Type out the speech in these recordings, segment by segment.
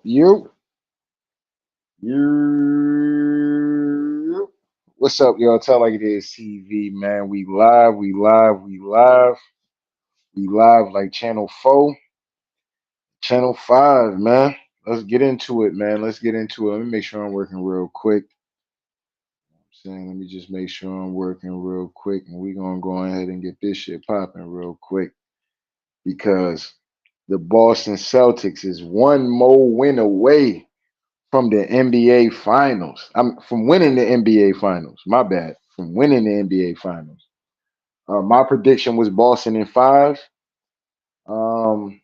You. You. What's up, y'all? Tell like it is TV, man. We live like channel 4, channel 5, man. Let's get into it, man. Let's get into it. Let me make sure I'm working real quick. Let me just make sure I'm working real quick, and we're gonna go ahead and get this shit popping real quick because the Boston Celtics is one more win away from the NBA Finals. I'm from winning the NBA Finals. My bad. From winning the NBA Finals. My prediction was Boston in 5. Um,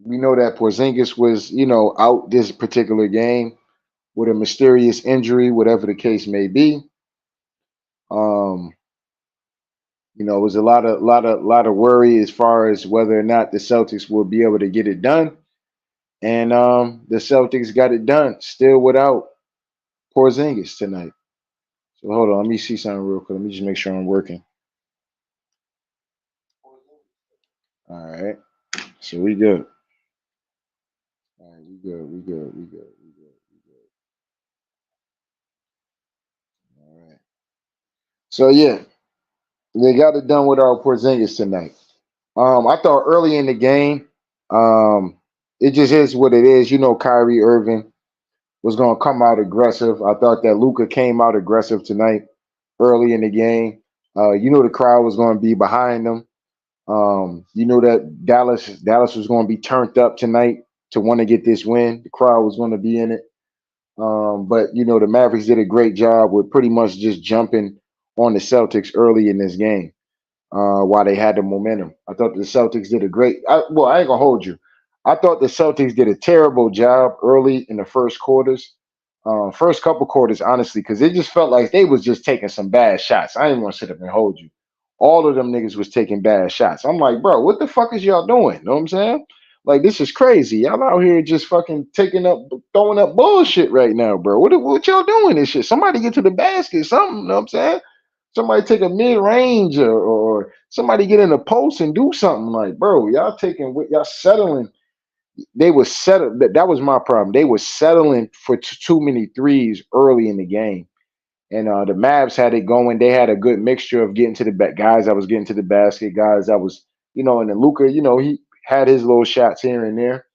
we know that Porzingis was, out this particular game with a mysterious injury, whatever the case may be. Um, it was a lot of worry as far as whether or not the Celtics will be able to get it done. And the Celtics got it done, still without Porzingis tonight. So hold on, let me see something real quick. Let me just make sure I'm working. All right. So we good. All right, we good. All right. So yeah, they got it done without Porzingis tonight. I thought early in the game, um, it just is what it is. Kyrie Irving was gonna come out aggressive. I thought that Luka came out aggressive tonight, early in the game. The crowd was gonna be behind them. That Dallas was gonna be turned up tonight to want to get this win. The crowd was gonna be in it. But the Mavericks did a great job with pretty much just jumping on the Celtics early in this game while they had the momentum. I thought the Celtics did a great. I ain't gonna hold you. I thought the Celtics did a terrible job early in the first quarters, first couple quarters, honestly, because it just felt like they was just taking some bad shots. I ain't gonna sit up and hold you. All of them niggas was taking bad shots. I'm like, bro, what the fuck is y'all doing? Know what I'm saying? Like, this is crazy. Y'all out here just fucking throwing up bullshit right now, bro. What y'all doing this shit? Somebody get to the basket, something, know what I'm saying? Somebody take a mid range or somebody get in the post and do something like, bro, y'all settling. They were settled. That was my problem. They were settling for too many threes early in the game. And the Mavs had it going. They had a good mixture of getting to the guys that was getting to the basket, guys that was, and then Luka, he had his little shots here and there.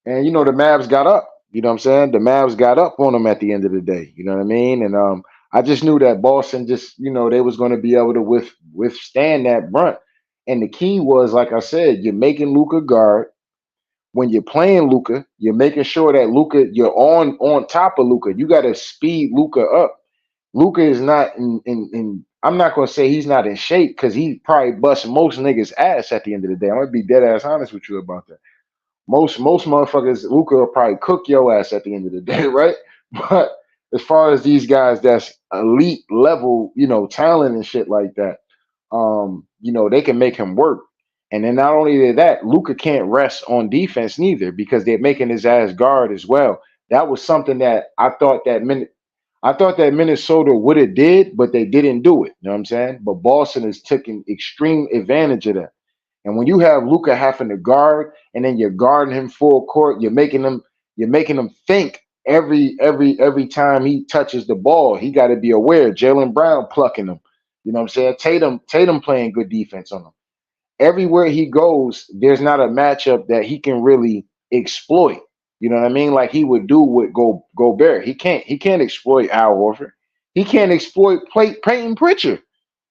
And the Mavs got up. You know what I'm saying? The Mavs got up on them at the end of the day. You know what I mean? And I just knew that Boston just, they was going to be able to withstand that brunt. And the key was, like I said, you're making Luka guard. When you're playing Luka, you're making sure that you're on top of Luka. You got to speed Luka up. Luka is not in I'm not gonna say he's not in shape because he probably busts most niggas' ass at the end of the day. I'm gonna be dead ass honest with you about that. Most motherfuckers, Luka will probably cook your ass at the end of the day, right? But as far as these guys that's elite level, talent and shit like that, they can make him work. And then not only that, Luka can't rest on defense neither because they're making his ass guard as well. That was something that I thought that Minnesota would have did, but they didn't do it. You know what I'm saying? But Boston is taking extreme advantage of that. And when you have Luka having to guard, and then you're guarding him full court, you're making him think every time he touches the ball. He got to be aware. Jaylen Brown plucking him. You know what I'm saying? Tatum playing good defense on him. Everywhere he goes, there's not a matchup that he can really exploit. You know what I mean? Like he would do with Gobert. He can't exploit Al Horford. He can't exploit Peyton Pritchard.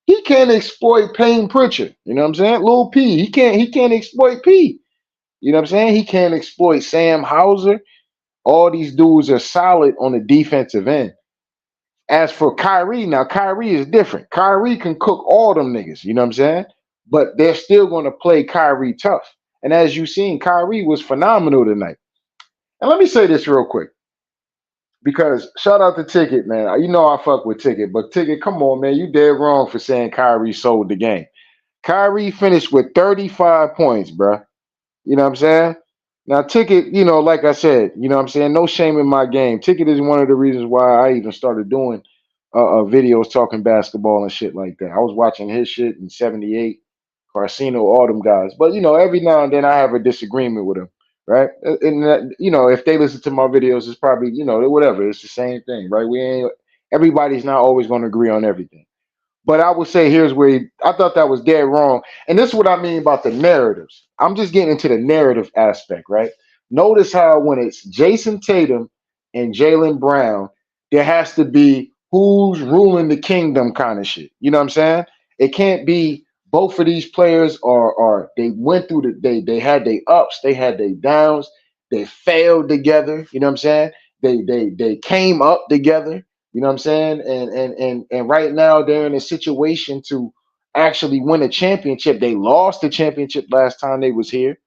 He can't exploit Payne Pritchard. You know what I'm saying? Lil P. He can't exploit P. You know what I'm saying? He can't exploit Sam Hauser. All these dudes are solid on the defensive end. As for Kyrie, now Kyrie is different. Kyrie can cook all them niggas, you know what I'm saying? But they're still gonna play Kyrie tough. And as you seen, Kyrie was phenomenal tonight. And let me say this real quick. Because shout out to Ticket, man. You know I fuck with Ticket, but Ticket, come on, man. You dead wrong for saying Kyrie sold the game. Kyrie finished with 35 points, bro. You know what I'm saying? Now, Ticket, like I said, you know what I'm saying? No shame in my game. Ticket is one of the reasons why I even started doing videos talking basketball and shit like that. I was watching his shit in '78. Carcino, all them guys. But every now and then I have a disagreement with them, right? And if they listen to my videos, it's probably whatever. It's the same thing, right? We ain't everybody's not always going to agree on everything. But I would say here's where I thought that was dead wrong. And this is what I mean about the narratives. I'm just getting into the narrative aspect, right? Notice how when it's Jason Tatum and Jalen Brown, there has to be who's ruling the kingdom kind of shit. You know what I'm saying? It can't be both of these players are they went through they had their ups, they had their downs, they failed together. You know what I'm saying? They came up together. You know what I'm saying? And right now they're in a situation to actually win a championship. They lost the championship last time they was here.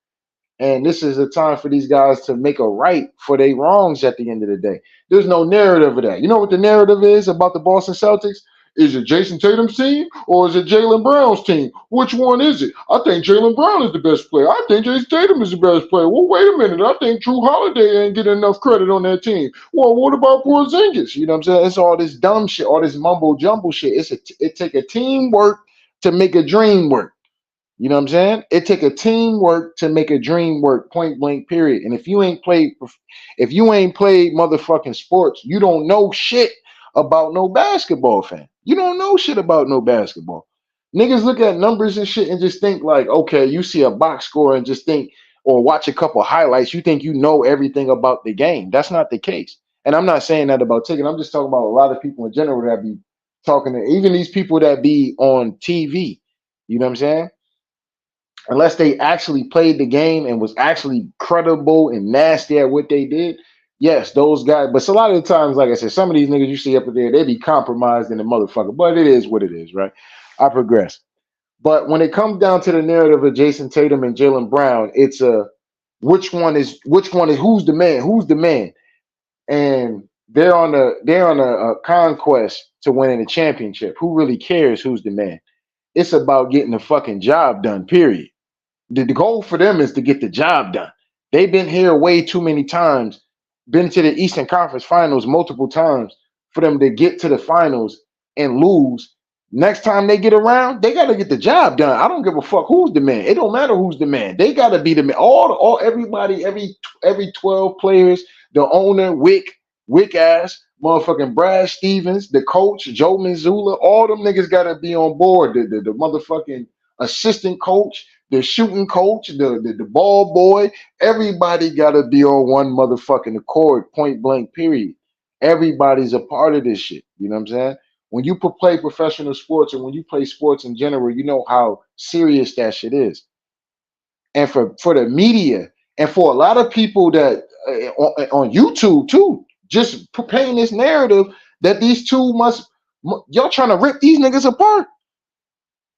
And this is a time for these guys to make a right for their wrongs at the end of the day. There's no narrative of that. You know what the narrative is about the Boston Celtics? Is it Jason Tatum's team or is it Jalen Brown's team? Which one is it? I think Jalen Brown is the best player. I think Jason Tatum is the best player. Well, wait a minute. I think Drew Holiday ain't getting enough credit on that team. Well, what about Porzingis? You know what I'm saying? It's all this dumb shit, all this mumbo jumbo shit. It take a teamwork to make a dream work. You know what I'm saying? It take a teamwork to make a dream work, point blank, period. And if you ain't played motherfucking sports, you don't know shit about no basketball, fan. You don't know shit about no basketball. Niggas look at numbers and shit and just think like, okay, you see a box score and just think, or watch a couple highlights, you think you know everything about the game. That's not the case. And I'm not saying that about Ticket. I'm just talking about a lot of people in general that be talking to even these people that be on TV. You know what I'm saying? Unless they actually played the game and was actually credible and nasty at what they did, yes, those guys. But a lot of the times, like I said, some of these niggas you see up there, they be compromised in the motherfucker. But it is what it is, right? I progress. But when it comes down to the narrative of Jason Tatum and Jalen Brown, it's a which one is who's the man? Who's the man? And they're on a conquest to winning a championship. Who really cares who's the man? It's about getting the fucking job done, period. The goal for them is to get the job done. They've been here way too many times, been to the Eastern Conference Finals multiple times for them to get to the finals and lose. Next time they get around, they got to get the job done. I don't give a fuck who's the man. It don't matter who's the man. They got to be the man. All everybody, every 12 players, the owner, Wick ass, motherfucking Brad Stevens, the coach, Joe Mazzulla, all them niggas got to be on board. The motherfucking assistant coach, the shooting coach, the ball boy, everybody got to be on one motherfucking accord, point blank, period. Everybody's a part of this shit. You know what I'm saying? When you play professional sports and when you play sports in general, you know how serious that shit is. And for the media and for a lot of people that on YouTube too, just painting this narrative that these two y'all trying to rip these niggas apart.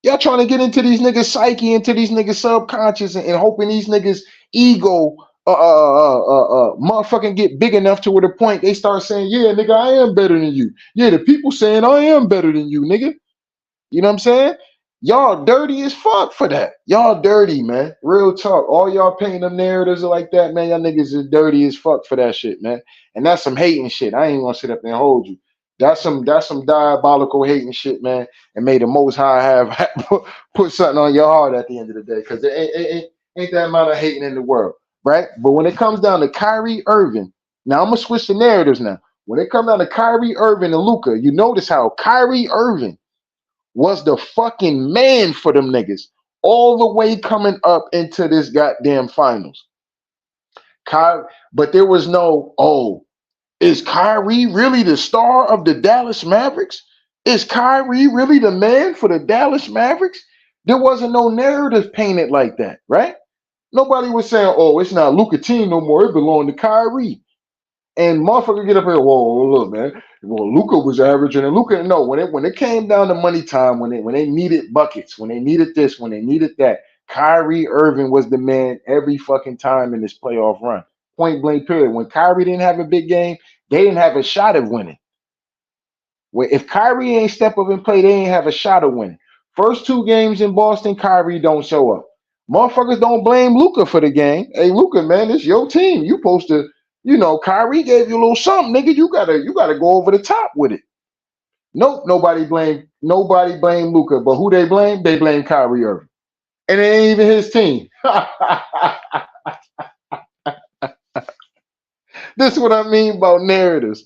Y'all trying to get into these niggas' psyche, into these niggas' subconscious, and hoping these niggas' ego motherfucking get big enough to where the point they start saying, yeah, nigga, I am better than you. Yeah, the people saying I am better than you, nigga. You know what I'm saying? Y'all dirty as fuck for that. Y'all dirty, man. Real talk. All y'all painting them narratives like that, man. Y'all niggas is dirty as fuck for that shit, man. And that's some hating shit. I ain't gonna sit up there and hold you. That's some diabolical hating shit, man. And may the Most High have put something on your heart at the end of the day, because there ain't that amount of hating in the world, right? But when it comes down to Kyrie Irving, now I'm gonna switch the narratives now. When it comes down to Kyrie Irving and Luka, you notice how Kyrie Irving was the fucking man for them niggas all the way coming up into this goddamn finals. But there was no, oh, is Kyrie really the star of the Dallas Mavericks? Is Kyrie really the man for the Dallas Mavericks? There wasn't no narrative painted like that, right? Nobody was saying, oh, it's not Luka team no more. It belonged to Kyrie. And motherfucker get up here, whoa, look, man. Well, Luka was averaging, and Luka, no, when it came down to money time, when they needed buckets, when they needed this, when they needed that, Kyrie Irving was the man every fucking time in this playoff run. Point blank, period. When Kyrie didn't have a big game, they didn't have a shot of winning. If Kyrie ain't step up and play, they ain't have a shot of winning. First two games in Boston, Kyrie don't show up. Motherfuckers don't blame Luka for the game. Hey, Luka, man, it's your team. You supposed to, Kyrie gave you a little something, nigga. You gotta go over the top with it. Nope, nobody blame Luka, but who they blame? They blame Kyrie Irving. And it ain't even his team. This is what I mean about narratives.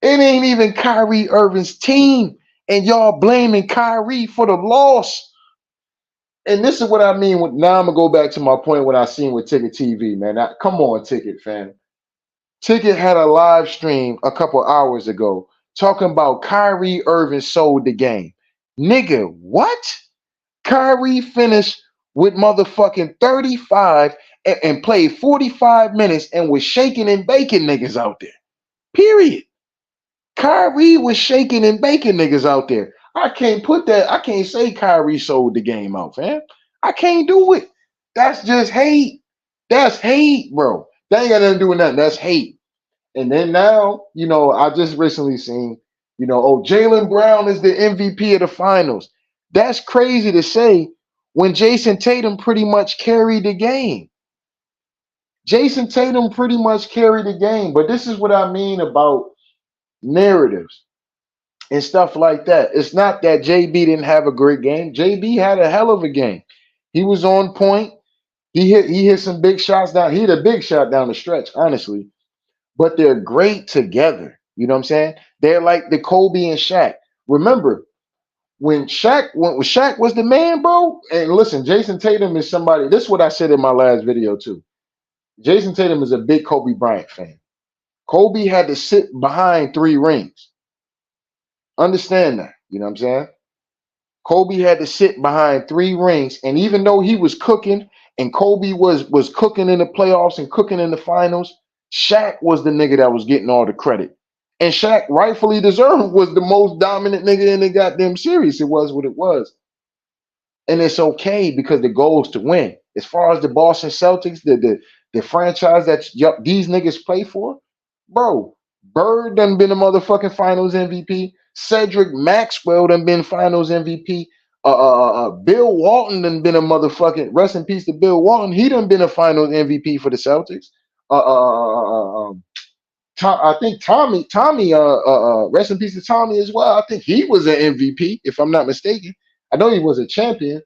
It ain't even Kyrie Irving's team, and y'all blaming Kyrie for the loss. And this is what I mean. Now I'm gonna go back to my point when I seen with Ticket TV, man. Come on, Ticket fan. Ticket had a live stream a couple hours ago talking about Kyrie Irving sold the game. Nigga, what? Kyrie finished with motherfucking 35 and played 45 minutes and was shaking and baking niggas out there. Period. Kyrie was shaking and baking niggas out there. I can't say Kyrie sold the game out, fam. I can't do it. That's just hate. That's hate, bro. That ain't got nothing to do with nothing. That's hate. And then now, I just recently seen, oh, Jaylen Brown is the MVP of the finals. That's crazy to say when Jason Tatum pretty much carried the game. Jason Tatum pretty much carried the game. But this is what I mean about narratives and stuff like that. It's not that JB didn't have a great game. JB had a hell of a game. He was on point. He hit some big shots down. He hit a big shot down the stretch, honestly. But they're great together. You know what I'm saying? They're like the Kobe and Shaq. Remember when Shaq was the man, bro? And listen, Jason Tatum is somebody. This is what I said in my last video too. Jason Tatum is a big Kobe Bryant fan. Kobe had to sit behind 3 rings. Understand that. You know what I'm saying? Kobe had to sit behind 3 rings, and even though he was cooking, and Kobe was cooking in the playoffs and cooking in the finals, Shaq was the nigga that was getting all the credit. And Shaq rightfully deserved was the most dominant nigga in the goddamn series. It was what it was. And it's okay because the goal is to win. As far as the Boston Celtics, the franchise that these niggas play for, bro, Bird done been a motherfucking Finals MVP. Cedric Maxwell done been Finals MVP. Bill Walton done been a motherfucking, rest in peace to Bill Walton. He done been a Finals MVP for the Celtics. I think Tommy, rest in peace to Tommy as well. I think he was an MVP, if I'm not mistaken. I know he was a champion.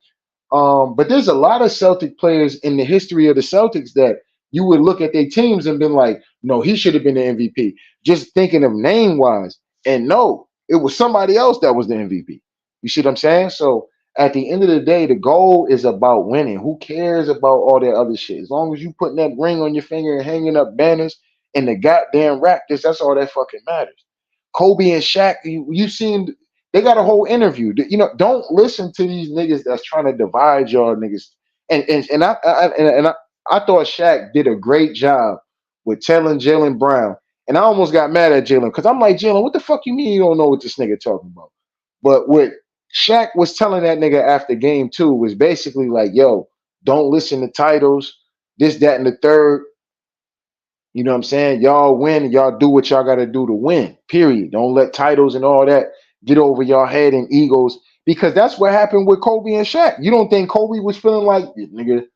But there's a lot of Celtic players in the history of the Celtics that you would look at their teams and been like, no, he should have been the MVP. Just thinking of name wise. And no, it was somebody else that was the MVP. You see what I'm saying? So at the end of the day, the goal is about winning. Who cares about all that other shit? As long as you putting that ring on your finger and hanging up banners and the goddamn Raptors, that's all that fucking matters. Kobe and Shaq, you seen they got a whole interview. Don't listen to these niggas that's trying to divide y'all niggas. And I thought Shaq did a great job with telling Jaylen Brown. And I almost got mad at Jaylen because I'm like, Jaylen, what the fuck you mean you don't know what this nigga talking about? But what Shaq was telling that nigga after game 2 was basically like, yo, don't listen to titles, this, that, and the third. You know what I'm saying? Y'all win and y'all do what y'all got to do to win, period. Don't let titles and all that get over your head and egos, because that's what happened with Kobe and Shaq. You don't think Kobe was feeling like, nigga,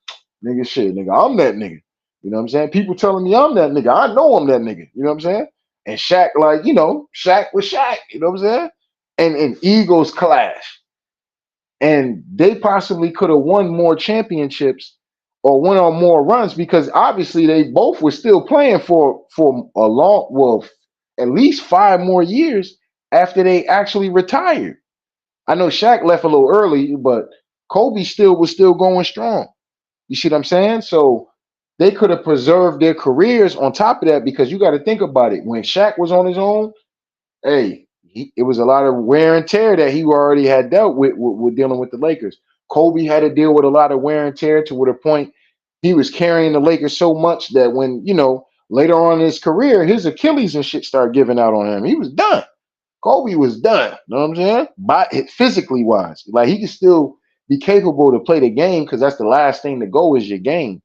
shit, nigga, I'm that nigga. You know what I'm saying? People telling me I'm that nigga. I know I'm that nigga. You know what I'm saying? And Shaq, like, Shaq was Shaq. You know what I'm saying? And egos clash. And they possibly could have won more championships or went on more runs because obviously they both were still playing for a long, well, at least 5 more years after they actually retired. I know Shaq left a little early, but Kobe was still going strong. You see what I'm saying? So they could have preserved their careers on top of that, because you got to think about it. When Shaq was on his own, hey, it was a lot of wear and tear that he already had dealt with dealing with the Lakers. Kobe had to deal with a lot of wear and tear to the point he was carrying the Lakers so much that when, later on in his career, his Achilles and shit started giving out on him. He was done. Kobe was done. You know what I'm saying? Physically wise. Like, he could still be capable to play the game because that's the last thing to go is your game.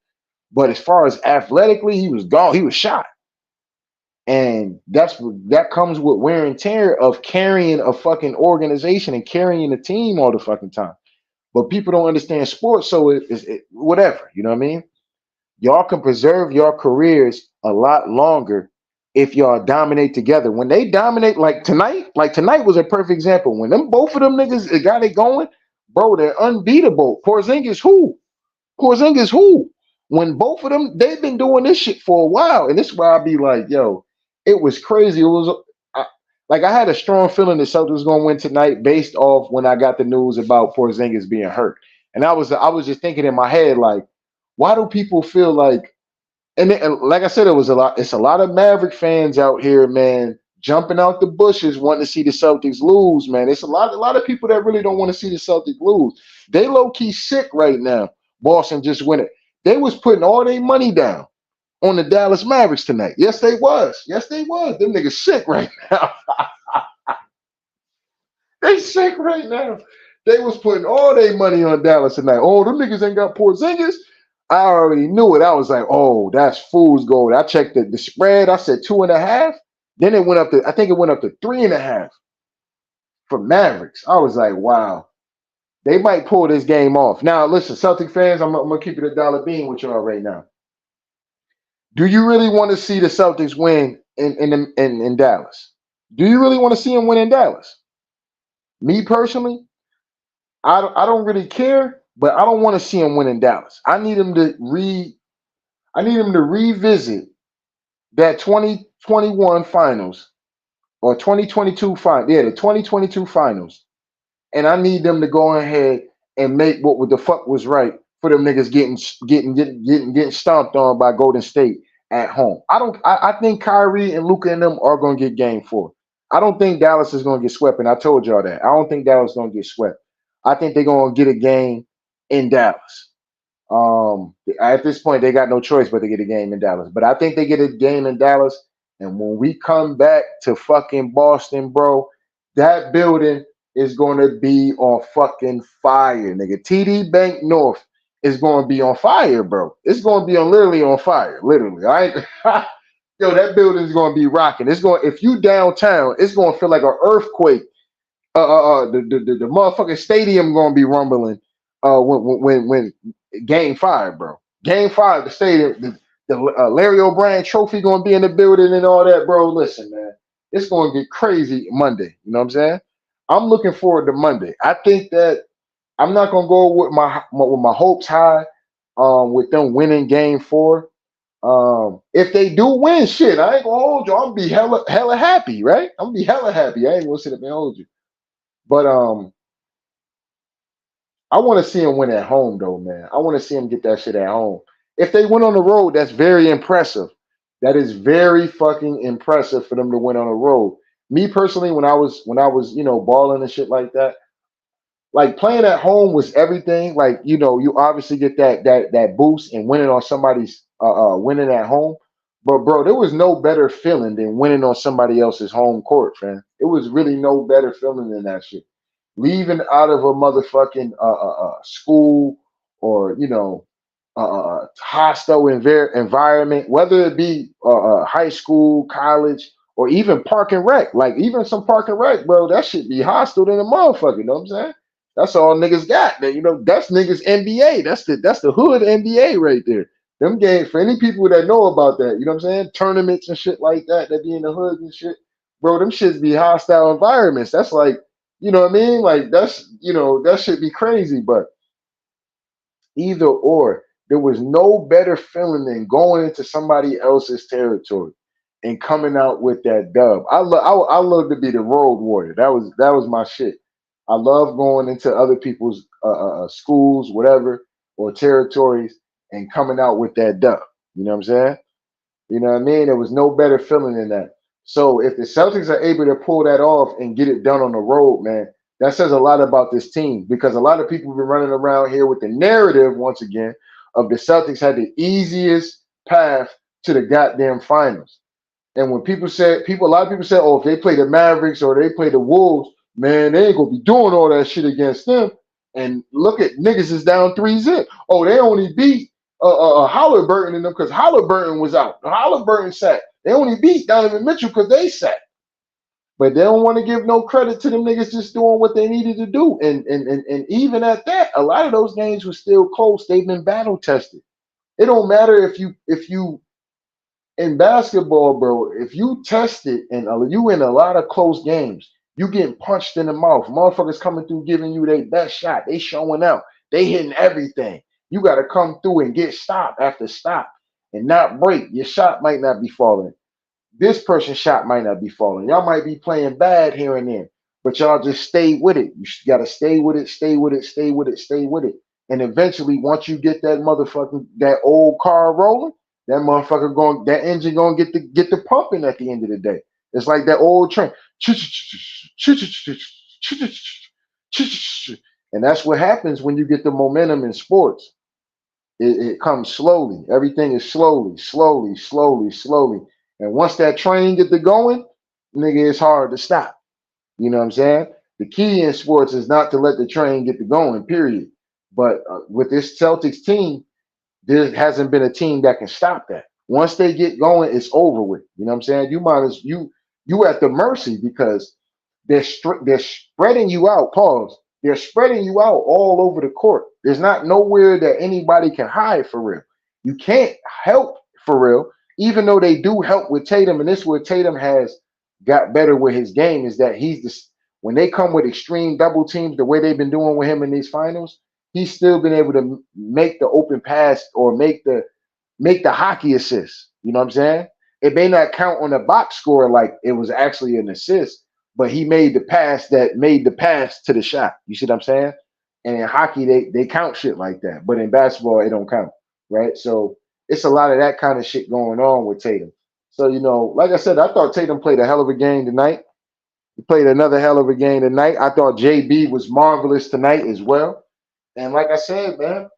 But as far as athletically, he was gone. He was shot. And that comes with wear and tear of carrying a fucking organization and carrying a team all the fucking time. But people don't understand sports, so it's whatever. You know what I mean? Y'all can preserve your careers a lot longer if y'all dominate together. When they dominate, like tonight was a perfect example. When both of them niggas got it going, bro, they're unbeatable. Porzingis who? Porzingis who? When both of them, they've been doing this shit for a while, and this is why I be like, yo, it was crazy. It was I, like I had a strong feeling the Celtics was gonna win tonight based off when I got the news about Porzingis being hurt, and I was just thinking in my head like, why do people feel like and like I said, it was a lot. It's a lot of Maverick fans out here, man, jumping out the bushes wanting to see the Celtics lose, man. It's a lot of people that really don't want to see the Celtics lose. They low key sick right now. Boston just win it. They was putting all their money down on the Dallas Mavericks tonight. Yes, they was. Yes, they was. Them niggas sick right now. They sick right now. They was putting all their money on Dallas tonight. Oh, them niggas ain't got Porzingis. I already knew it. I was like, oh, that's fool's gold. I checked the spread. I said 2.5. Then it went up to, I think it went up to 3.5 for Mavericks. I was like, wow, they might pull this game off. Now, listen, Celtic fans, I'm gonna keep it a dollar bean with y'all right now. Do you really want to see the Celtics win in Dallas? Do you really want to see them win in Dallas? Me personally, I don't really care, but I don't want to see him win in Dallas. I need him to revisit that 2021 finals or 2022 final. Yeah, the 2022 finals. And I need them to go ahead and make what the fuck was right for them niggas getting stomped on by Golden State at home. I think Kyrie and Luka and them are gonna get game 4. I don't think Dallas is gonna get swept, and I told y'all that. I don't think Dallas is gonna get swept. I think they're gonna get a game in Dallas. At this point, they got no choice but to get a game in Dallas. But I think they get a game in Dallas, and when we come back to fucking Boston, bro, that building is going to be on fucking fire, nigga. TD Bank North is going to be on fire, bro. It's going to be on literally on fire, literally. All right, yo, that building is going to be rocking. It's going if you downtown, it's going to feel like an earthquake. The motherfucking stadium going to be rumbling. When Game 5, bro. Game 5, the stadium, the Larry O'Brien Trophy going to be in the building and all that, bro. Listen, man, it's going to get crazy Monday. You know what I'm saying? I'm looking forward to Monday. I think that I'm not gonna go with my hopes high, with them winning Game 4. If they do win, shit, I ain't gonna hold you. I'm gonna be hella happy, right? I'm gonna be hella happy. I ain't gonna sit up and hold you, but I want to see him win at home, though, man. I want to see him get that shit at home. If they win on the road, that's very impressive. That is very fucking impressive for them to win on the road. Me personally, when I was balling and shit like that, like playing at home was everything. Like you obviously get that boost and winning on somebody's winning at home. But bro, there was no better feeling than winning on somebody else's home court, man. It was really no better feeling than that shit. Leaving out of a motherfucking school or hostile environment, whether it be high school, college, or even park and rec. Like even some park and rec, bro, that shit be hostile than a motherfucker. You know what I'm saying? That's all niggas got. That's niggas NBA. That's the hood NBA right there. Them games for any people that know about that. You know what I'm saying? Tournaments and shit like that be in the hood and shit. Bro, them shits be hostile environments. That's like, you know what I mean? Like that should be crazy. But either or, there was no better feeling than going into somebody else's territory and coming out with that dub. I love to be the road warrior. That was my shit. I love going into other people's schools, whatever, or territories and coming out with that dub. You know what I'm saying? You know what I mean? There was no better feeling than that. So if the Celtics are able to pull that off and get it done on the road, man, that says a lot about this team because a lot of people have been running around here with the narrative once again of the Celtics had the easiest path to the goddamn finals. And when a lot of people said, oh, if they play the Mavericks or they play the Wolves, man, they ain't gonna be doing all that shit against them. And look at niggas is down 3-0. Oh, they only beat Halliburton in them because Halliburton was out. Halliburton sat. They only beat Donovan Mitchell because they sat. But they don't want to give no credit to them niggas just doing what they needed to do. And even at that, a lot of those games were still close. They've been battle tested. It don't matter if you in basketball, bro, if you test it and you in a lot of close games, You getting punched in the mouth. Motherfuckers coming through giving you their best shot. They showing out. They hitting everything. You got to come through and get stop after stop and not break. Your shot might not be falling. This person's shot might not be falling. Y'all might be playing bad here and there, but y'all just stay with it. You got to stay with it, stay with it, stay with it, stay with it. And eventually, once you get that motherfucking that old car rolling, that engine going to get the pumping at the end of the day. It's like that old train. And that's what happens when you get the momentum in sports. It comes slowly. Everything is slowly, slowly, slowly, slowly. And once that train get to going, nigga, it's hard to stop. You know what I'm saying? The key in sports is not to let the train get to going, period. But with this Celtics team, there hasn't been a team that can stop that. Once they get going, it's over with. You know what I'm saying? You at the mercy because they're spreading you out. Pause. They're spreading you out all over the court. There's not nowhere that anybody can hide for real. You can't help for real, even though they do help with Tatum. And this is where Tatum has got better with his game is that when they come with extreme double teams, the way they've been doing with him in these finals, he's still been able to make the open pass or make the hockey assist. You know what I'm saying? It may not count on the box score like it was actually an assist, but he made the pass that made the pass to the shot. You see what I'm saying? And in hockey, they count shit like that. But in basketball, it don't count. Right. So it's a lot of that kind of shit going on with Tatum. So, like I said, I thought Tatum played a hell of a game tonight. He played another hell of a game tonight. I thought JB was marvelous tonight as well. And like I said, man,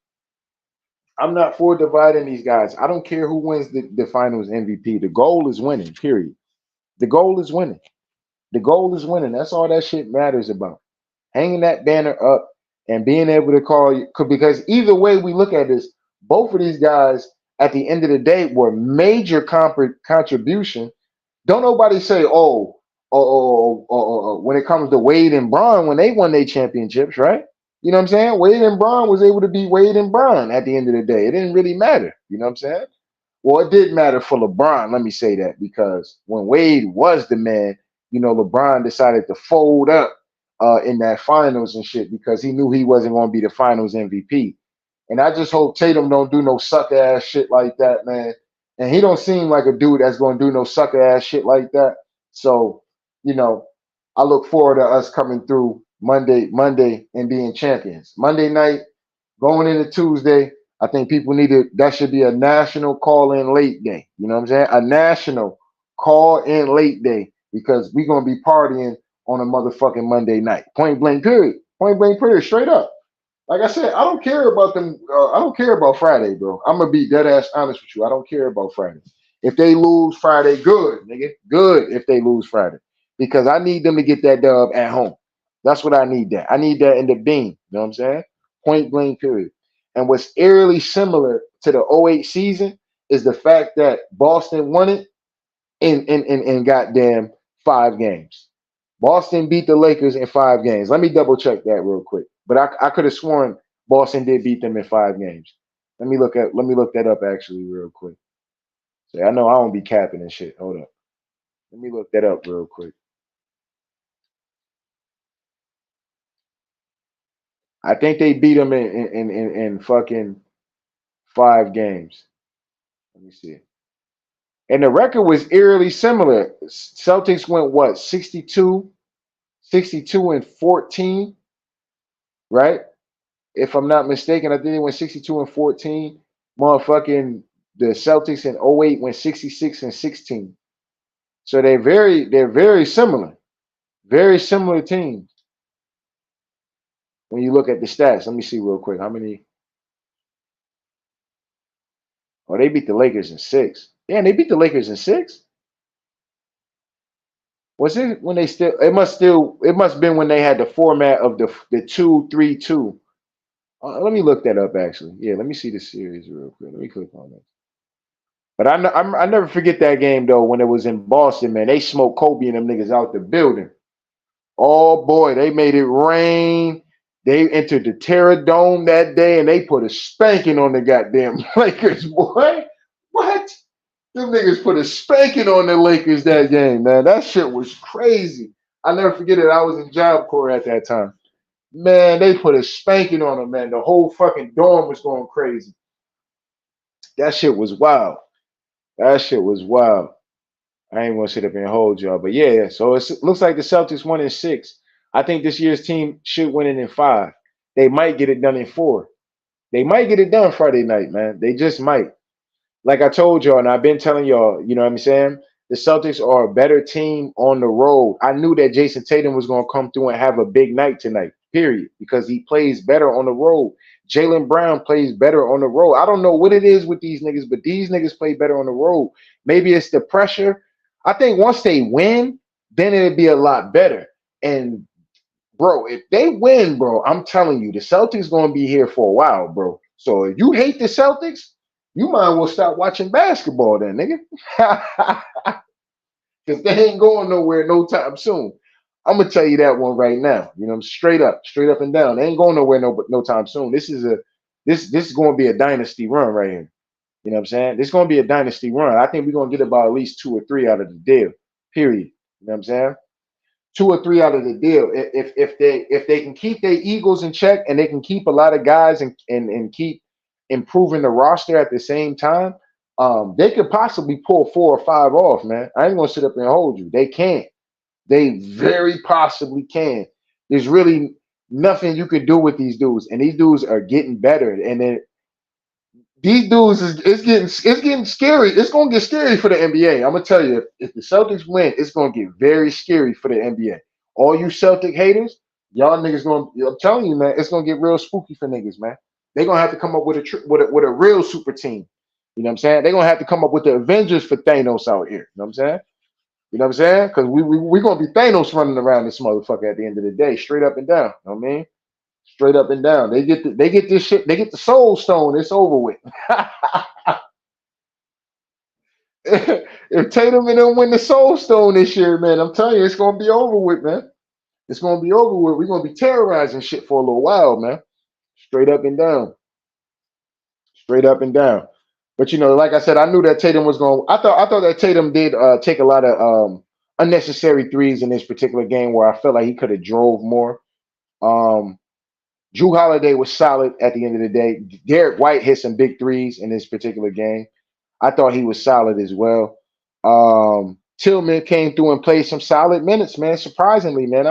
I'm not for dividing these guys. I don't care who wins the finals MVP. The goal is winning, period. The goal is winning. The goal is winning. That's all that shit matters about. Hanging that banner up and being able to call you. Because either way we look at this, both of these guys at the end of the day were major contribution. Don't nobody say, when it comes to Wade and Braun, when they won their championships, right? You know what I'm saying? Wade and Braun was able to be Wade and Braun at the end of the day. It didn't really matter. You know what I'm saying? Well, it did matter for LeBron. Let me say that because when Wade was the man, LeBron decided to fold up in that finals and shit because he knew he wasn't going to be the finals MVP. And I just hope Tatum don't do no sucker ass shit like that, man. And he don't seem like a dude that's going to do no sucker ass shit like that. So, I look forward to us coming through Monday and being champions. Monday night, going into Tuesday, I think people that should be a national call-in late day. You know what I'm saying? A national call-in late day because we're going to be partying on a motherfucking Monday night. Point blank period. Point blank period. Straight up. Like I said, I don't care about them. I don't care about Friday, bro. I'm going to be dead ass honest with you. I don't care about Friday. If they lose Friday, good, nigga. Good if they lose Friday. Because I need them to get that dub at home. That's what I need that. I need that in the beam. You know what I'm saying? Point blank period. And what's eerily similar to the '08 season is the fact that Boston won it in goddamn 5 games. Boston beat the Lakers in 5 games. Let me double check that real quick. But I could have sworn Boston did beat them in 5 games. Let me look that up actually real quick. So I know I don't be capping and shit. Hold up. Let me look that up real quick. I think they beat them in fucking 5 games. Let me see. And the record was eerily similar. Celtics went what? 62 and 14, right? If I'm not mistaken, I think they went 62 and 14. Motherfucking the Celtics in '08 went 66 and 16. So they're very similar. Very similar teams. When you look at the stats, let me see real quick. How many? Oh, they beat the Lakers in 6. Yeah, they beat the Lakers in 6. Was it when they still? It must have been when they had the format of the 2-3-2. Let me look that up actually. Yeah, let me see the series real quick. Let me click on it. But I never forget that game though when it was in Boston, man. They smoked Kobe and them niggas out the building. Oh boy, they made it rain. They entered the Terra Dome that day and they put a spanking on the goddamn Lakers, boy. What? Them niggas put a spanking on the Lakers that game, man. That shit was crazy. I never forget it. I was in Job Corps at that time. Man, they put a spanking on them, man. The whole fucking dorm was going crazy. That shit was wild. That shit was wild. I ain't gonna sit up and hold y'all, but yeah. So it looks like the Celtics won in 6. I think this year's team should win it in 5. They might get it done in 4. They might get it done Friday night, man. They just might. Like I told y'all, and I've been telling y'all, you know what I'm saying? The Celtics are a better team on the road. I knew that Jason Tatum was going to come through and have a big night tonight, period, because he plays better on the road. Jaylen Brown plays better on the road. I don't know what it is with these niggas, but these niggas play better on the road. Maybe it's the pressure. I think once they win, then it'd be a lot better. And bro, if they win, bro, I'm telling you, the Celtics gonna be here for a while, bro. So if you hate the Celtics, you might as well stop watching basketball then, nigga. Because they ain't going nowhere no time soon. I'm gonna tell you that one right now. You know, straight up and down. They ain't going nowhere no time soon. This is gonna be a dynasty run right here. You know what I'm saying? This is gonna be a dynasty run. I think we're gonna get about at least 2 or 3 out of the deal. Period. You know what I'm saying? 2 or 3 out of the deal. If they can keep their egos in check and they can keep a lot of guys and keep improving the roster at the same time, they could possibly pull 4 or 5 off, man. I ain't gonna sit up and hold you. They can't. They very possibly can. There's really nothing you can do with these dudes, and these dudes are getting better. And then these dudes it's getting scary. It's gonna get scary for the NBA. I'm gonna tell you, if the Celtics win, it's gonna get very scary for the NBA. All you Celtic haters, y'all niggas gonna. I'm telling you, man, it's gonna get real spooky for niggas, man. They're gonna have to come up with a real super team. You know what I'm saying? They're gonna have to come up with the Avengers for Thanos out here. You know what I'm saying? You know what I'm saying? Because we gonna be Thanos running around this motherfucker at the end of the day, straight up and down. You know what I mean? Straight up and down. They get this shit. They get the Soul Stone. It's over with. If Tatum and them win the Soul Stone this year, man, I'm telling you, it's gonna be over with, man. It's gonna be over with. We're gonna be terrorizing shit for a little while, man. Straight up and down. Straight up and down. But you know, like I said, I knew that Tatum was going. I thought that Tatum did take a lot of unnecessary threes in this particular game where I felt like he could have drove more. Um, Drew Holiday was solid at the end of the day. Derek White hit some big threes in this particular game. I thought he was solid as well. Tillman came through and played some solid minutes, man. Surprisingly, man.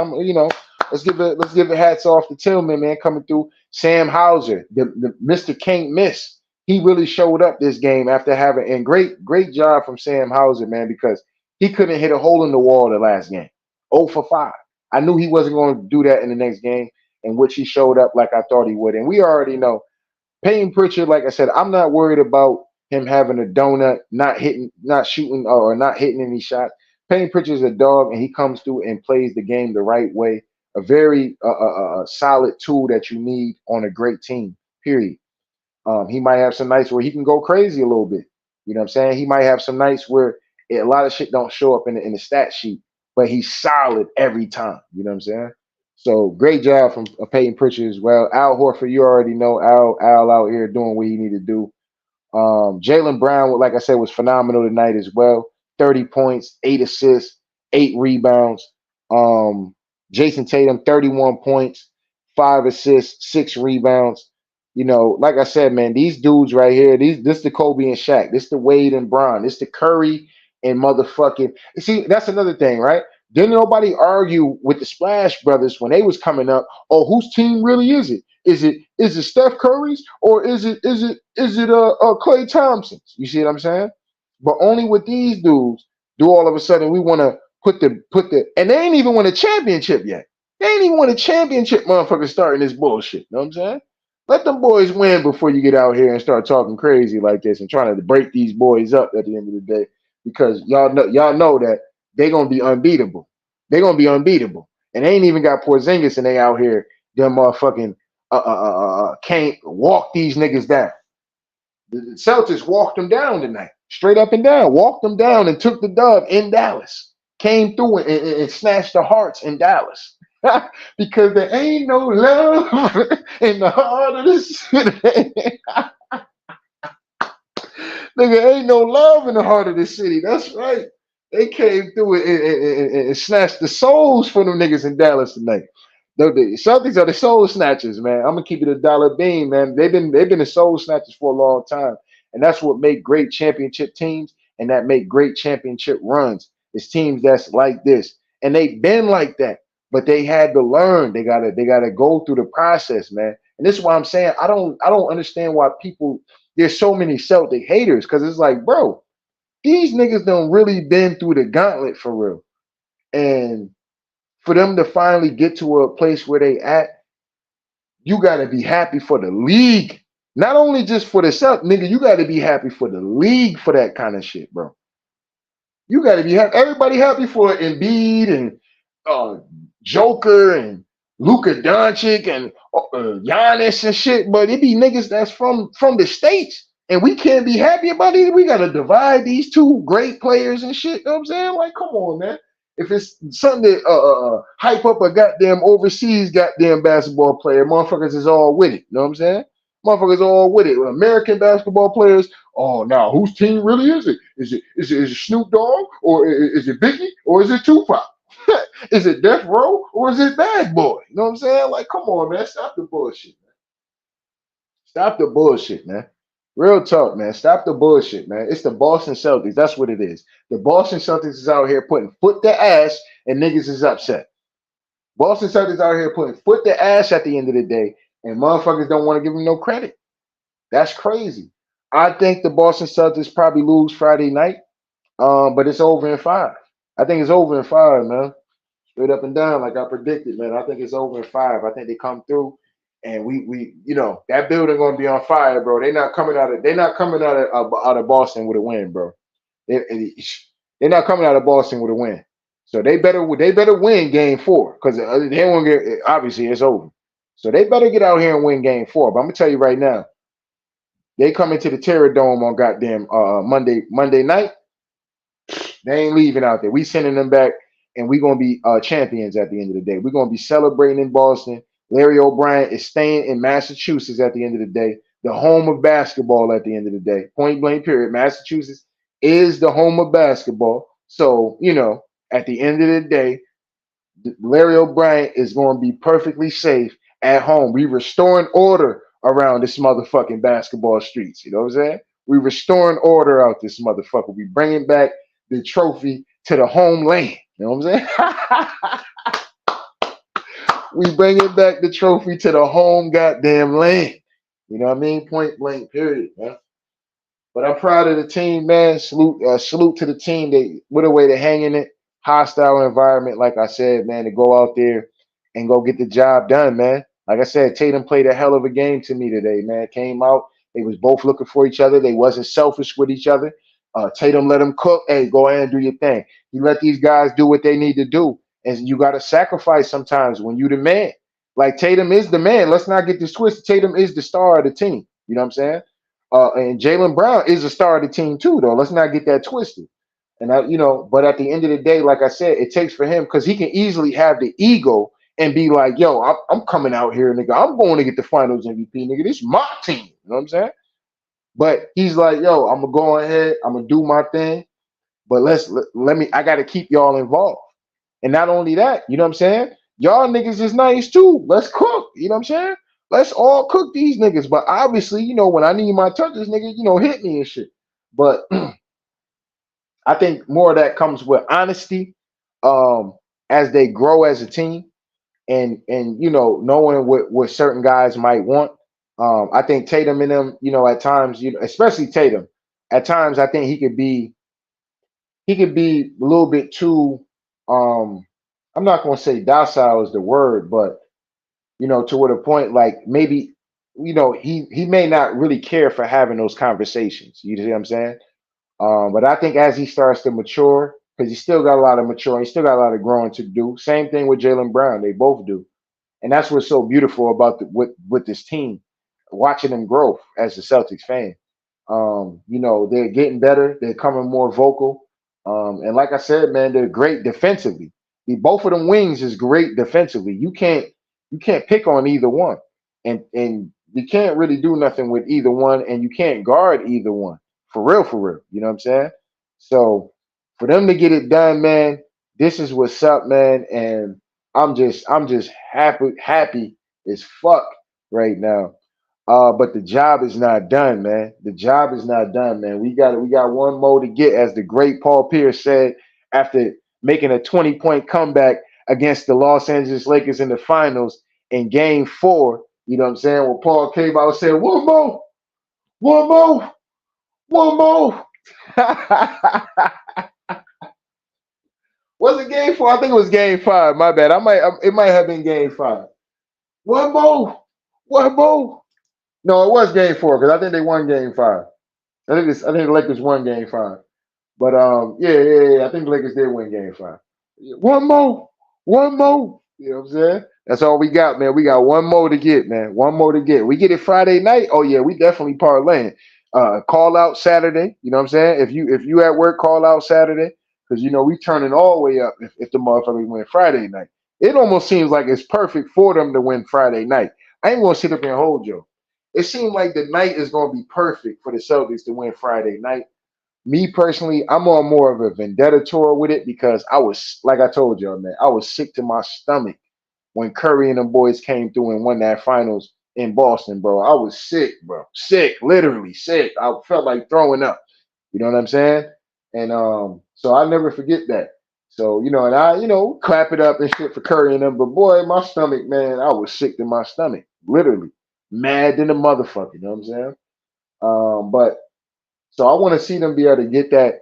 Let's give it hats off to Tillman, man, coming through. Sam Hauser, the Mr. Can't Miss. He really showed up this game after having and great job from Sam Hauser, man, because he couldn't hit a hole in the wall the last game. 0 for 5. I knew he wasn't going to do that in the next game, in which he showed up like I thought he would. And we already know Payton Pritchard, like I said, I'm not worried about him having a donut, not shooting, or not hitting any shots. Payton Pritchard is a dog, and he comes through and plays the game the right way. A very solid tool that you need on a great team, period. He might have some nights where he can go crazy a little bit. You know what I'm saying? He might have some nights where a lot of shit don't show up in the stat sheet, but he's solid every time. You know what I'm saying? So great job from Peyton Pritchard as well. Al Horford, you already know Al out here doing what he need to do. Jaylen Brown, like I said, was phenomenal tonight as well. 30 points, 8 assists, 8 rebounds. Jason Tatum, 31 points, 5 assists, 6 rebounds. You know, like I said, man, these dudes right here, this the Kobe and Shaq, this the Wade and Bron, this the Curry and motherfucking. See, that's another thing, right? Didn't nobody argue with the Splash Brothers when they was coming up? Oh, whose team really is it? Is it Steph Curry's or is it Klay Thompson's? You see what I'm saying? But only with these dudes do all of a sudden we want to put the and they ain't even won a championship yet. They ain't even won a championship, motherfucker, starting this bullshit. You know what I'm saying? Let them boys win before you get out here and start talking crazy like this and trying to break these boys up at the end of the day, because y'all know that they gonna be unbeatable. They gonna be unbeatable, and they ain't even got Porzingis, and they out here them motherfucking can't walk these niggas down. The Celtics walked them down tonight, straight up and down, walked them down and took the dub in Dallas. Came through and snatched the hearts in Dallas. Because there ain't no love in the heart of the city. Nigga, ain't no love in the heart of the city. That's right. They came through and snatched the souls from them niggas in Dallas tonight. The Celtics are the soul snatchers, man. I'm gonna keep it a dollar bean, man. They've been the soul snatchers for a long time, and that's what make great championship teams and that make great championship runs. It's teams that's like this, and they've been like that, but they had to learn. They gotta go through the process, man. And this is why I'm saying I don't understand why people there's so many Celtic haters because it's like, bro, these niggas done really been through the gauntlet for real. And for them to finally get to a place where they at, you gotta be happy for the league. Not only just for the South, nigga, you gotta be happy for the league for that kind of shit, bro. You got to be happy. Everybody happy for Embiid and uh, Joker and Luka Doncic and Giannis and shit, but it be niggas that's from the states, and we can't be happy about it. We got to divide these two great players and shit. You know what I'm saying? Like, come on, man. If it's something that hype up a goddamn overseas goddamn basketball player, motherfuckers is all with it. You know what I'm saying? Motherfuckers all with it. American basketball players, oh, now whose team really is it? Is it Snoop Dogg or is it Biggie or is it Tupac? Is it Death Row or is it Bad Boy? You know what I'm saying? Like, come on, man, stop the bullshit, man. Stop the bullshit, man. Real talk, man. Stop the bullshit, man. It's the Boston Celtics. That's what it is. The Boston Celtics is out here putting foot to ass, and niggas is upset. Boston Celtics out here putting foot to ass at the end of the day, and motherfuckers don't want to give them no credit. That's crazy. I think the Boston Celtics probably lose Friday night, but it's over in five. I think it's over in five, man. Straight up and down, like I predicted, man. I think it's over in five. I think they come through, and we that building gonna be on fire, bro. They're not coming out of Boston with a win, bro. They're not coming out of Boston with a win. So they better win game four because they won't get obviously it's over. So they better get out here and win game four. But I'm gonna tell you right now, they come into the Terror Dome on goddamn Monday night. They ain't leaving out there. We sending them back, and we gonna be champions at the end of the day. We're gonna be celebrating in Boston. Larry O'Brien is staying in Massachusetts at the end of the day, the home of basketball at the end of the day. Point blank period. Massachusetts is the home of basketball. So, at the end of the day, Larry O'Brien is going to be perfectly safe at home. We restoring order around this motherfucking basketball streets. You know what I'm saying? We restoring order out this motherfucker. We bringing back the trophy to the homeland. You know what I'm saying? We bringing back the trophy to the home goddamn land. You know what I mean? Point blank period, man. But I'm proud of the team, man. Salute to the team. They what a way to hang in it. Hostile environment, like I said, man, to go out there and go get the job done, man. Like I said, Tatum played a hell of a game to me today, man. Came out, they was both looking for each other. They wasn't selfish with each other. Tatum let him cook. Hey, go ahead and do your thing. You let these guys do what they need to do, and you got to sacrifice sometimes when you the man. Like Tatum is the man. Let's not get this twisted. Tatum is the star of the team. You know what I'm saying? And Jaylen Brown is a star of the team too, though. Let's not get that twisted. And but at the end of the day, like I said, it takes for him because he can easily have the ego and be like, "Yo, I'm coming out here, nigga. I'm going to get the Finals MVP, nigga. This is my team." You know what I'm saying? But he's like, "Yo, I'm gonna go ahead. I'm gonna do my thing. But let me. I got to keep y'all involved. And not only that, you know what I'm saying? Y'all niggas is nice too. Let's cook. You know what I'm saying? Let's all cook these niggas. But obviously, when I need my touches, nigga, hit me and shit. But I think more of that comes with honesty, as they grow as a team, and knowing what certain guys might want. I think Tatum and them, at times, especially Tatum, at times I think he could be a little bit too. I'm not going to say docile is the word, but to what a point, like maybe he may not really care for having those conversations. You see what I'm saying? But I think as he starts to mature, because he still got a lot of maturing, he still got a lot of growing to do. Same thing with Jaylen Brown; they both do, and that's what's so beautiful about with this team, watching them grow as a Celtics fan. They're getting better. They're coming more vocal, and like I said, man, they're great defensively. Both of them wings is great defensively. You can't pick on either one, and you can't really do nothing with either one, and you can't guard either one. For real, for real. You know what I'm saying? So For them to get it done, man, this is what's up, man. And I'm just happy as fuck right now. But the job is not done, man. The job is not done, man. We got one more to get, as the great Paul Pierce said after making a 20-point comeback against the Los Angeles Lakers in the finals in game four. You know what I'm saying? Well, Paul came out and said, one more, one more. Was it game four? I think it was game five. My bad. It might have been game five. One more, one more. No, it was game four because I think they won game five. I think the Lakers won game five. But yeah. I think the Lakers did win game five. Yeah, one more, one more. You know what I'm saying? That's all we got, man. We got one more to get, man. One more to get. We get it Friday night. Oh yeah, we definitely parlaying. Call out Saturday. You know what I'm saying? If you at work, call out Saturday because we turning all the way up if the motherfuckers win Friday night. It almost seems like it's perfect for them to win Friday night. I ain't gonna sit up here and hold you. It seemed like the night is gonna be perfect for the Celtics to win Friday night. Me personally, I'm on more of a vendetta tour with it because I was, like I told y'all, man, I was sick to my stomach when Curry and them boys came through and won that finals in Boston, bro. I was sick, bro. Sick, literally sick. I felt like throwing up. You know what I'm saying? And so I'll never forget that. So, and I, clap it up and shit for Curry and them. But boy, my stomach, man, I was sick to my stomach. Literally. Mad than a motherfucker. You know what I'm saying? But so I want to see them be able to get that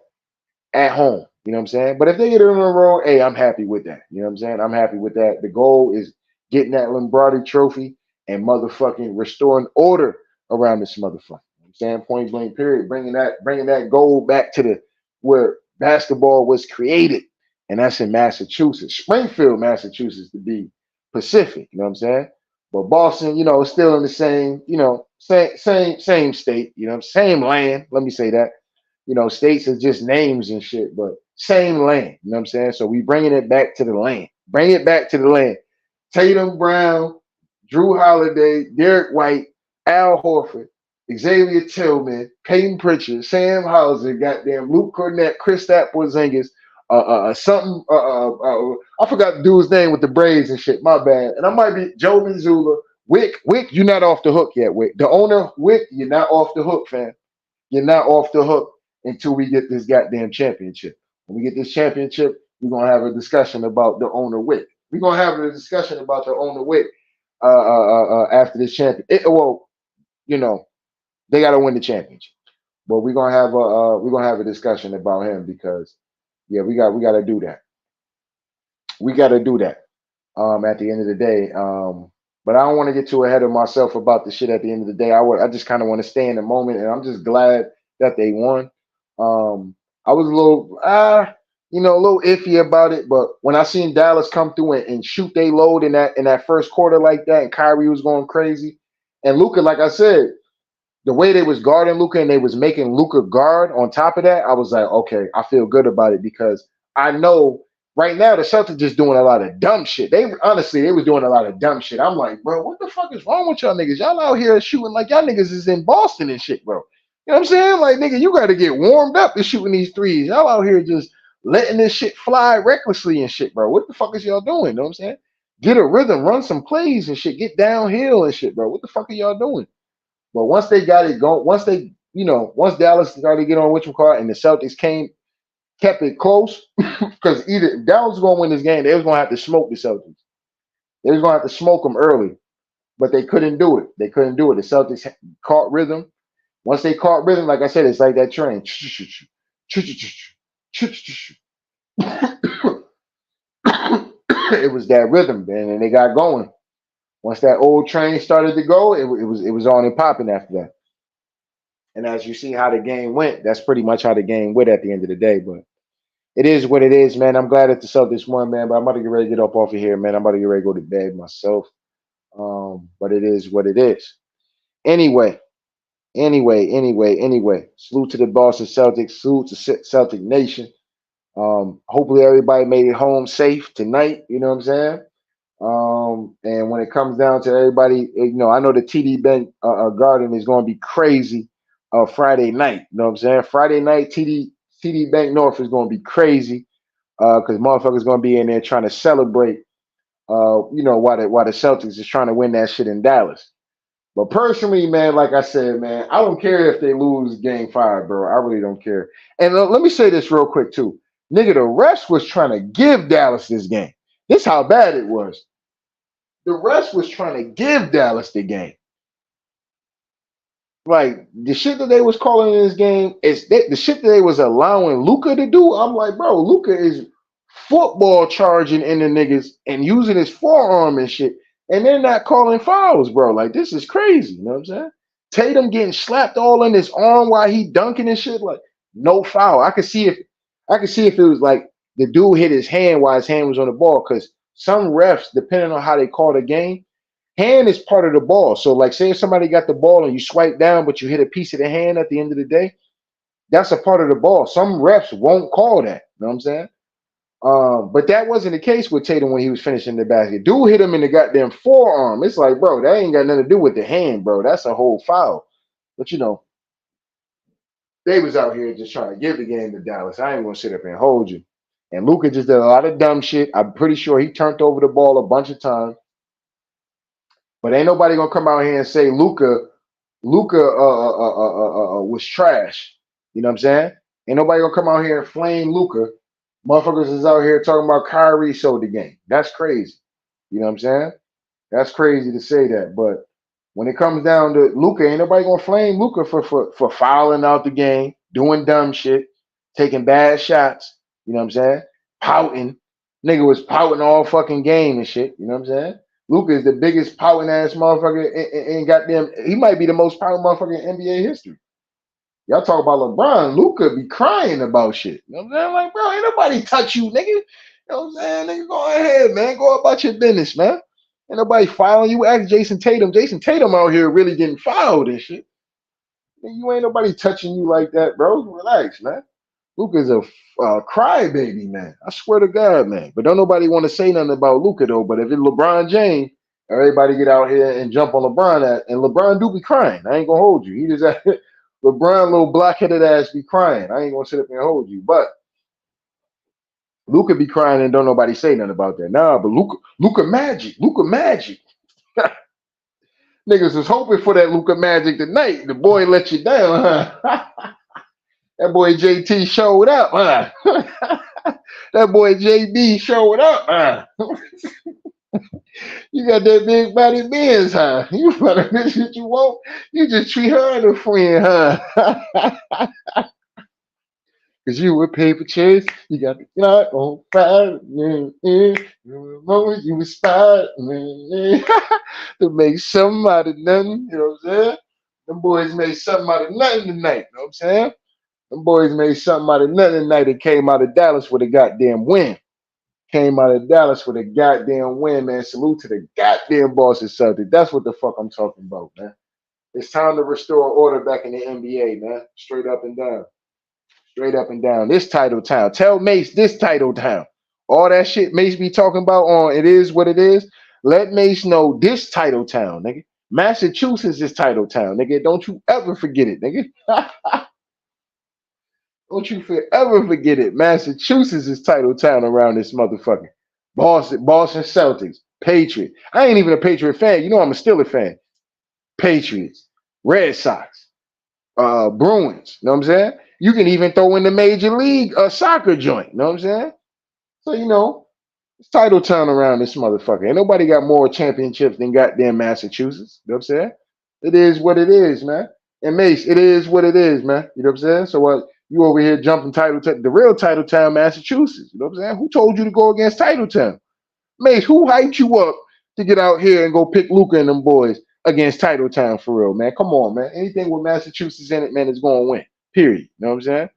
at home. You know what I'm saying? But if they get it on the road, hey, I'm happy with that. You know what I'm saying? I'm happy with that. The goal is getting that Lombardi trophy and motherfucking restoring order around this motherfucker. You know what I'm saying? Point blank period. Bringing that goal back to the where basketball was created. And that's in Massachusetts. Springfield, Massachusetts to be Pacific. You know what I'm saying? But Boston, is still in the same, same state, same land. Let me say that. States are just names and shit, but same land. You know what I'm saying? So we bringing it back to the land. Bring it back to the land. Tatum Brown, Drew Holiday, Derek White, Al Horford, Xavier Tillman, Peyton Pritchard, Sam Hauser, goddamn Luke Cornett, Kristaps Porzingis, something. I forgot the dude's name with the braids and shit. My bad. And I might be Joe Mazzulla. Wick, you're not off the hook yet. Wick, the owner, Wick, you're not off the hook, fam. You're not off the hook until we get this goddamn championship. When we get this championship, we're gonna have a discussion about the owner Wick. We're gonna have a discussion about the owner Wick after this champion. Well, they got to win the championship, but we're gonna have a discussion about him because yeah, we got to do that. We got to do that. At the end of the day, but I don't want to get too ahead of myself about the shit. At the end of the day, I just kind of want to stay in the moment, and I'm just glad that they won. I was a little a little iffy about it, but when I seen Dallas come through and shoot they load in that first quarter like that, and Kyrie was going crazy, and Luka, like I said, the way they was guarding Luka and they was making Luka guard on top of that, I was like, okay, I feel good about it because I know right now the Celtics just doing a lot of dumb shit. They was doing a lot of dumb shit. I'm like, bro, what the fuck is wrong with y'all niggas? Y'all out here shooting like y'all niggas is in Boston and shit, bro. You know what I'm saying? Like, nigga, you got to get warmed up to shooting these threes. Y'all out here just letting this shit fly recklessly and shit, bro. What the fuck is y'all doing? You know what I'm saying? Get a rhythm, run some plays and shit, get downhill and shit, bro. What the fuck are y'all doing? But once they got it going, once Dallas started to get on and the Celtics kept it close, because either Dallas was going to win this game, they was going to have to smoke the Celtics. They was going to have to smoke them early, but they couldn't do it. They couldn't do it. The Celtics caught rhythm. Once they caught rhythm, like I said, it's like that train. It was that rhythm, man, and they got going. Once that old train started to go, it was on and popping after that. And as you see how the game went, that's pretty much how the game went at the end of the day. But it is what it is, man. I'm glad that the Celtics won, man. But I'm about to get ready to get up off of here, man. I'm about to get ready to go to bed myself. But it is what it is. Anyway. Salute to the Boston Celtics. Salute to Celtic Nation. Hopefully everybody made it home safe tonight. You know what I'm saying? And when it comes down to everybody, I know the TD Bank Garden is going to be crazy Friday night. You know what I'm saying? Friday night, TD TD Bank North is going to be crazy because motherfuckers going to be in there trying to celebrate. Why the Celtics is trying to win that shit in Dallas. But personally, man, like I said, man, I don't care if they lose Game 5, bro. I really don't care. And let me say this real quick too, nigga. The refs was trying to give Dallas this game. This how bad it was. The refs was trying to give Dallas the game. Like the shit that they was calling in this game is the shit that they was allowing Luka to do. I'm like, bro, Luka is football charging in the niggas and using his forearm and shit, and they're not calling fouls, bro. Like this is crazy. You know what I'm saying? Tatum getting slapped all in his arm while he dunking and shit. Like no foul. I could see if it was like the dude hit his hand while his hand was on the ball because some refs, depending on how they call the game. Hand is part of the ball. So, like, say if somebody got the ball and you swipe down, but you hit a piece of the hand at the end of the day, that's a part of the ball. Some refs won't call that. You know what I'm saying? But that wasn't the case with Tatum when he was finishing the basket. Dude hit him in the goddamn forearm. It's like, bro, that ain't got nothing to do with the hand, bro. That's a whole foul. But they was out here just trying to give the game to Dallas. I ain't gonna sit up and hold you. And Luka just did a lot of dumb shit. I'm pretty sure he turned over the ball a bunch of times. But ain't nobody gonna come out here and say Luka was trash. You know what I'm saying? Ain't nobody gonna come out here and flame Luka. Motherfuckers is out here talking about Kyrie showed the game. That's crazy. You know what I'm saying? That's crazy to say that. But when it comes down to Luka, ain't nobody gonna flame Luka for fouling out the game, doing dumb shit, taking bad shots. You know what I'm saying? Pouting. Nigga was pouting all fucking game and shit. You know what I'm saying? Luka is the biggest pouting ass motherfucker in goddamn. He might be the most pouting motherfucker in NBA history. Y'all talk about LeBron. Luka be crying about shit. You know what I'm saying? Like, bro, ain't nobody touch you, nigga. You know what I'm saying? Nigga, go ahead, man. Go about your business, man. Ain't nobody fouling you. Ask Jason Tatum. Jason Tatum out here really getting fouled and shit. You ain't nobody touching you like that, bro. Relax, man. Luka's a crybaby, man. I swear to God, man. But don't nobody want to say nothing about Luka though. But if it's LeBron James, everybody get out here and jump on LeBron. And LeBron do be crying. I ain't gonna hold you. He just LeBron, little blockheaded ass, be crying. I ain't gonna sit up and hold you. But Luka be crying and don't nobody say nothing about that. Nah, but Luka Magic. Niggas was hoping for that Luka Magic tonight. The boy let you down, huh? That boy JT showed up, huh? That boy JB showed up, huh? You got that big body Benz, huh? You better bitch what you want. You just treat her as a friend, huh? Cause you were paper chase, you got the clock on fire, you inspired to make something out of nothing, you know what I'm saying? Them boys made something out of nothing tonight, you know what I'm saying? Them boys made something out of nothing tonight and came out of Dallas with a goddamn win. Came out of Dallas with a goddamn win, man. Salute to the goddamn Boston Celtics. That's what the fuck I'm talking about, man. It's time to restore order back in the NBA, man. Straight up and down. Straight up and down. This title town. Tell Mace this title town. All that shit Mace be talking about on It Is What It Is. Let Mace know this title town, nigga. Massachusetts is title town, nigga. Don't you ever forget it, nigga. Don't you ever forget it. Massachusetts is title town around this motherfucker. Boston Celtics, Patriots. I ain't even a Patriot fan. You know I'm a Steelers fan. Patriots, Red Sox, Bruins. You know what I'm saying? You can even throw in the Major League soccer joint. You know what I'm saying? So, it's title town around this motherfucker. Ain't nobody got more championships than goddamn Massachusetts. You know what I'm saying? It is what it is, man. And Mace, it is what it is, man. You know what I'm saying? So what? You over here jumping the real title town, Massachusetts. You know what I'm saying? Who told you to go against title town? Mace, who hyped you up to get out here and go pick Luka and them boys against title town for real, man? Come on, man. Anything with Massachusetts in it, man, is going to win. Period. You know what I'm saying?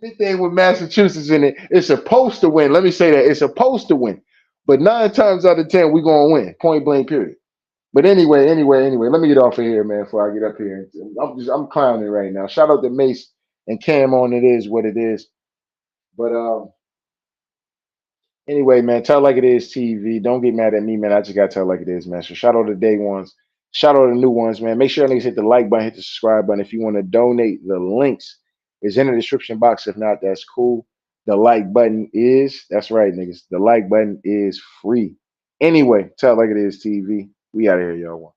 Anything with Massachusetts in it, it's supposed to win. Let me say that. It's supposed to win. But 9 times out of 10, we're going to win. Point blank, period. But anyway, let me get off of here, man, before I get up here. I'm clowning right now. Shout out to Mace and Cam on It Is What It Is. But anyway, man, tell like it is TV. Don't get mad at me, man. I just gotta tell like it is, man. So shout out to Day Ones. Shout out to the new ones, man. Make sure niggas hit the like button, hit the subscribe button. If you want to donate, the links is in the description box. If not, that's cool. The like button is, that's right, niggas. The like button is free. Anyway, tell it like it is TV. We out of here, y'all.